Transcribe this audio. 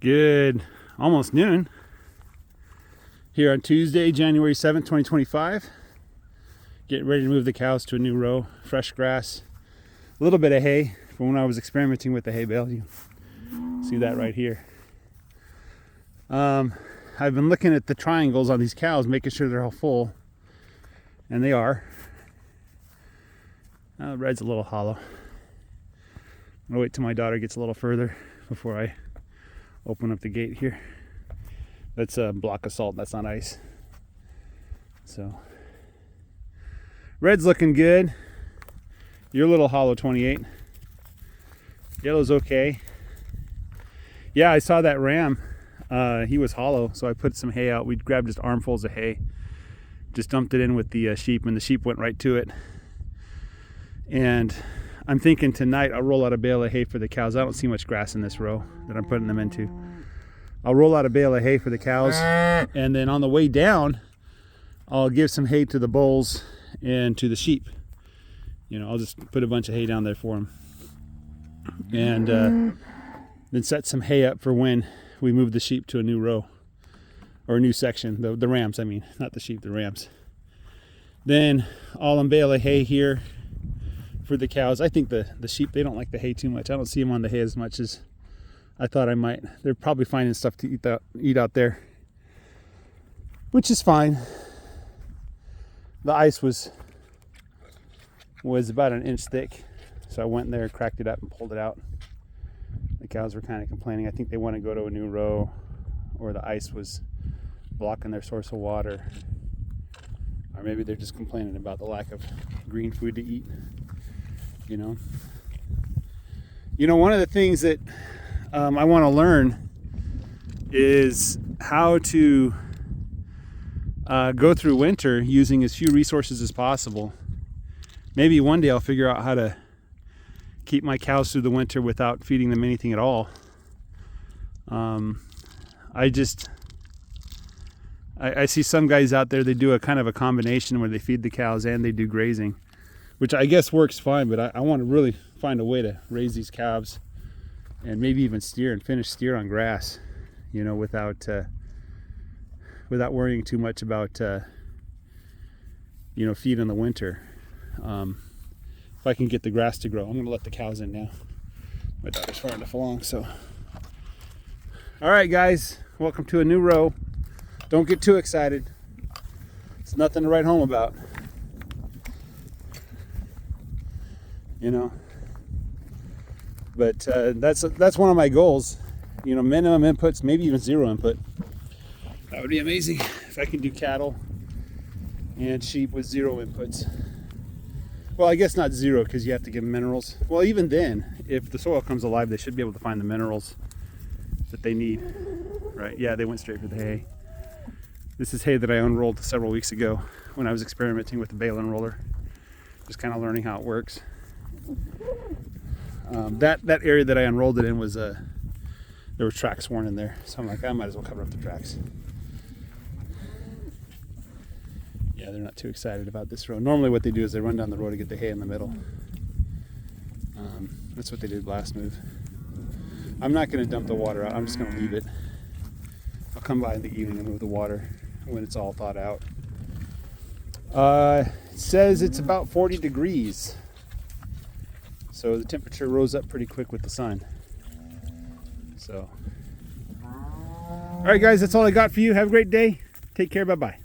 Good, almost noon here on Tuesday, January 7th, 2025. Getting ready to move the cows to a new row. Fresh grass, a little bit of hay from when I was experimenting with the hay bale. You see that right here. I've been looking at the triangles on these cows, making sure they're all full, and they are. The red's a little hollow. I'm gonna wait till my daughter gets a little further before I open up the gate here. That's a block of salt, that's not ice. So red's looking good. You're a little hollow, 28. Yellow's okay. Yeah, I saw that ram. He was hollow, so I put some hay out. We grabbed just armfuls of hay, just dumped it in with the sheep, and the sheep went right to it. And I'm thinking tonight I'll roll out a bale of hay for the cows. I don't see much grass in this row that I'm putting them into. I'll roll out a bale of hay for the cows, and then on the way down, I'll give some hay to the bulls and to the sheep. You know, I'll just put a bunch of hay down there for them. And then set some hay up for when we move the sheep to a new row, or a new section, the rams, I mean, not the sheep, the rams. Then I'll unbale a hay here for the cows. I think the sheep, they don't like the hay too much. I don't see them on the hay as much as I thought I might. They're probably finding stuff to eat out there, which is fine. The ice was about an inch thick, so I went in there, cracked it up, and pulled it out. The cows were kind of complaining. I think they want to go to a new row, or the ice was blocking their source of water, or maybe they're just complaining about the lack of green food to eat. You know, one of the things that I want to learn is how to go through winter using as few resources as possible. Maybe one day I'll figure out how to keep my cows through the winter without feeding them anything at all. I see some guys out there, they do a kind of a combination where they feed the cows and they do grazing, which I guess works fine, but I want to really find a way to raise these calves and maybe even finish steer on grass, you know, without worrying too much about feed in the winter. If I can get the grass to grow. I'm going to let the cows in now. My daughter's far enough along, so. All right, guys, welcome to a new row. Don't get too excited. It's nothing to write home about. You know, but that's one of my goals. You know, minimum inputs, maybe even zero input. That would be amazing if I can do cattle and sheep with zero inputs. Well, I guess not zero, because you have to give them minerals. Well, even then, if the soil comes alive, they should be able to find the minerals that they need, right? Yeah, they went straight for the hay. This is hay that I unrolled several weeks ago when I was experimenting with the bale unroller, just kind of learning how it works. That area that I unrolled it in was there were tracks worn in there, so I'm like, I might as well cover up the tracks. Yeah, they're not too excited about this row. Normally what they do is they run down the road to get the hay in the middle. That's what they did last move. I'm not going to dump the water out. I'm just going to leave it. I'll come by in the evening and move the water when it's all thawed out. It says it's about 40 degrees. So the temperature rose up pretty quick with the sun. So, all right, guys, that's all I got for you. Have a great day. Take care. Bye-bye.